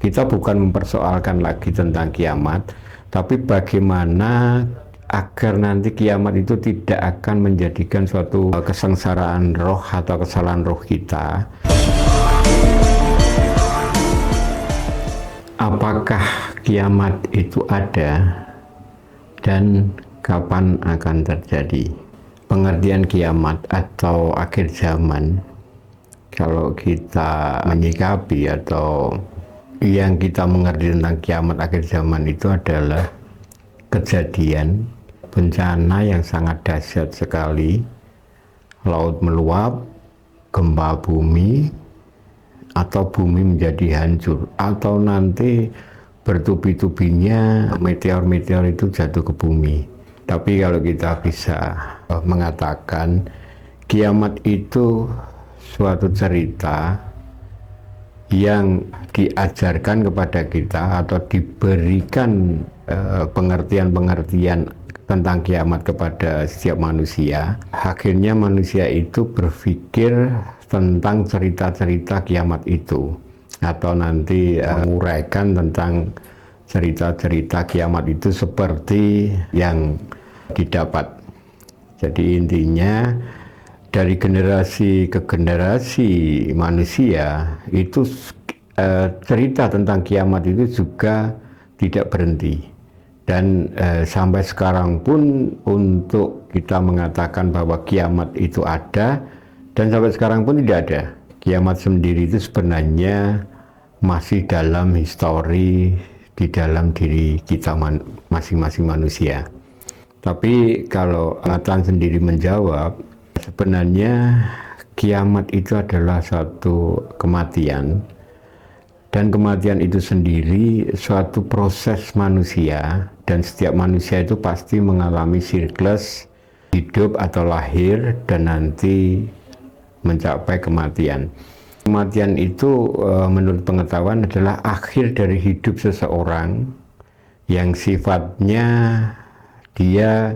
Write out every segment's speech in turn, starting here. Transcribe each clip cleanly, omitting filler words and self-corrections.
kita bukan mempersoalkan lagi tentang kiamat, tapi bagaimana agar nanti kiamat itu tidak akan menjadikan suatu kesengsaraan roh atau kesalahan roh kita. Apakah kiamat itu ada dan kapan akan terjadi? Pengertian kiamat atau akhir zaman, kalau kita menyikapi atau yang kita mengerti tentang kiamat akhir zaman itu adalah kejadian bencana yang sangat dahsyat sekali, laut meluap, gempa bumi, atau bumi menjadi hancur, atau nanti bertubi-tubinya meteor-meteor itu jatuh ke bumi. Tapi kalau kita bisa mengatakan kiamat itu suatu cerita yang diajarkan kepada kita atau diberikan pengertian-pengertian tentang kiamat kepada setiap manusia, akhirnya manusia itu berpikir tentang cerita-cerita kiamat itu, atau nanti menguraikan tentang cerita-cerita kiamat itu seperti yang didapat. Jadi intinya dari generasi ke generasi manusia itu cerita tentang kiamat itu juga tidak berhenti, dan sampai sekarang pun untuk kita mengatakan bahwa kiamat itu ada, dan sampai sekarang pun tidak ada. Kiamat sendiri itu sebenarnya masih dalam histori di dalam diri kita masing-masing manusia. Tapi kalau Nathan sendiri menjawab, sebenarnya kiamat itu adalah suatu kematian, dan kematian itu sendiri suatu proses manusia, dan setiap manusia itu pasti mengalami siklus hidup atau lahir dan nanti mencapai kematian. Kematian itu menurut pengetahuan adalah akhir dari hidup seseorang yang sifatnya dia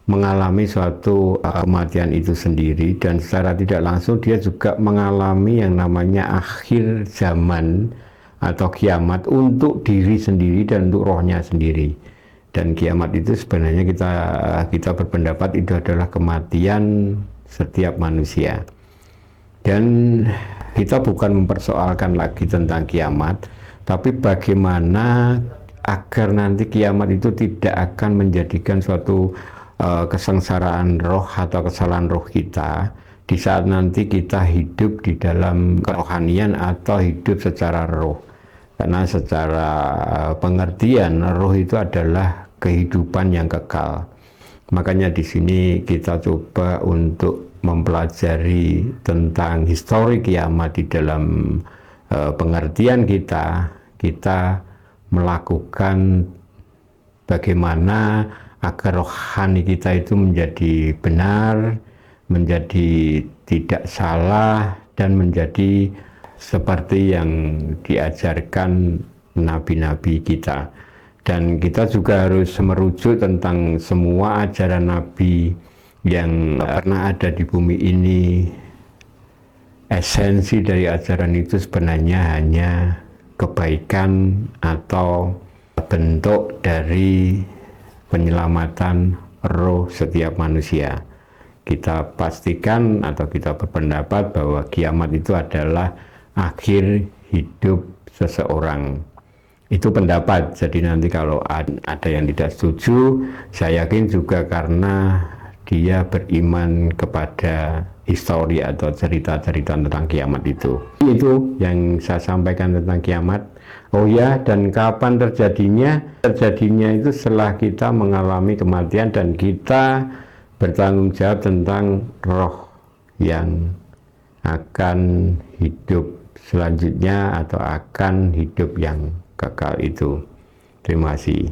mengalami suatu kematian itu sendiri, dan secara tidak langsung dia juga mengalami yang namanya akhir zaman atau kiamat untuk diri sendiri dan untuk rohnya sendiri. Dan kiamat itu sebenarnya kita berpendapat itu adalah kematian setiap manusia. Dan kita bukan mempersoalkan lagi tentang kiamat, tapi bagaimana agar nanti kiamat itu tidak akan menjadikan suatu kesengsaraan roh atau kesalahan roh kita di saat nanti kita hidup di dalam kerohanian atau hidup secara roh. Karena secara pengertian roh itu adalah kehidupan yang kekal. Makanya di sini kita coba untuk mempelajari tentang histori kiamat di dalam pengertian kita melakukan bagaimana agar rohani kita itu menjadi benar, menjadi tidak salah, dan menjadi seperti yang diajarkan nabi-nabi kita. Dan kita juga harus merujuk tentang semua ajaran nabi yang pernah ada di bumi ini. Esensi dari ajaran itu sebenarnya hanya kebaikan atau bentuk dari penyelamatan roh setiap manusia. Kita pastikan atau kita berpendapat bahwa kiamat itu adalah akhir hidup seseorang. Itu pendapat, jadi nanti kalau ada yang tidak setuju, saya yakin juga karena dia beriman kepada histori atau cerita-cerita tentang kiamat itu. Itu yang saya sampaikan tentang kiamat. Oh ya, dan kapan terjadinya? Terjadinya itu setelah kita mengalami kematian dan kita bertanggung jawab tentang roh yang akan hidup selanjutnya atau akan hidup yang kekal itu. Terima kasih.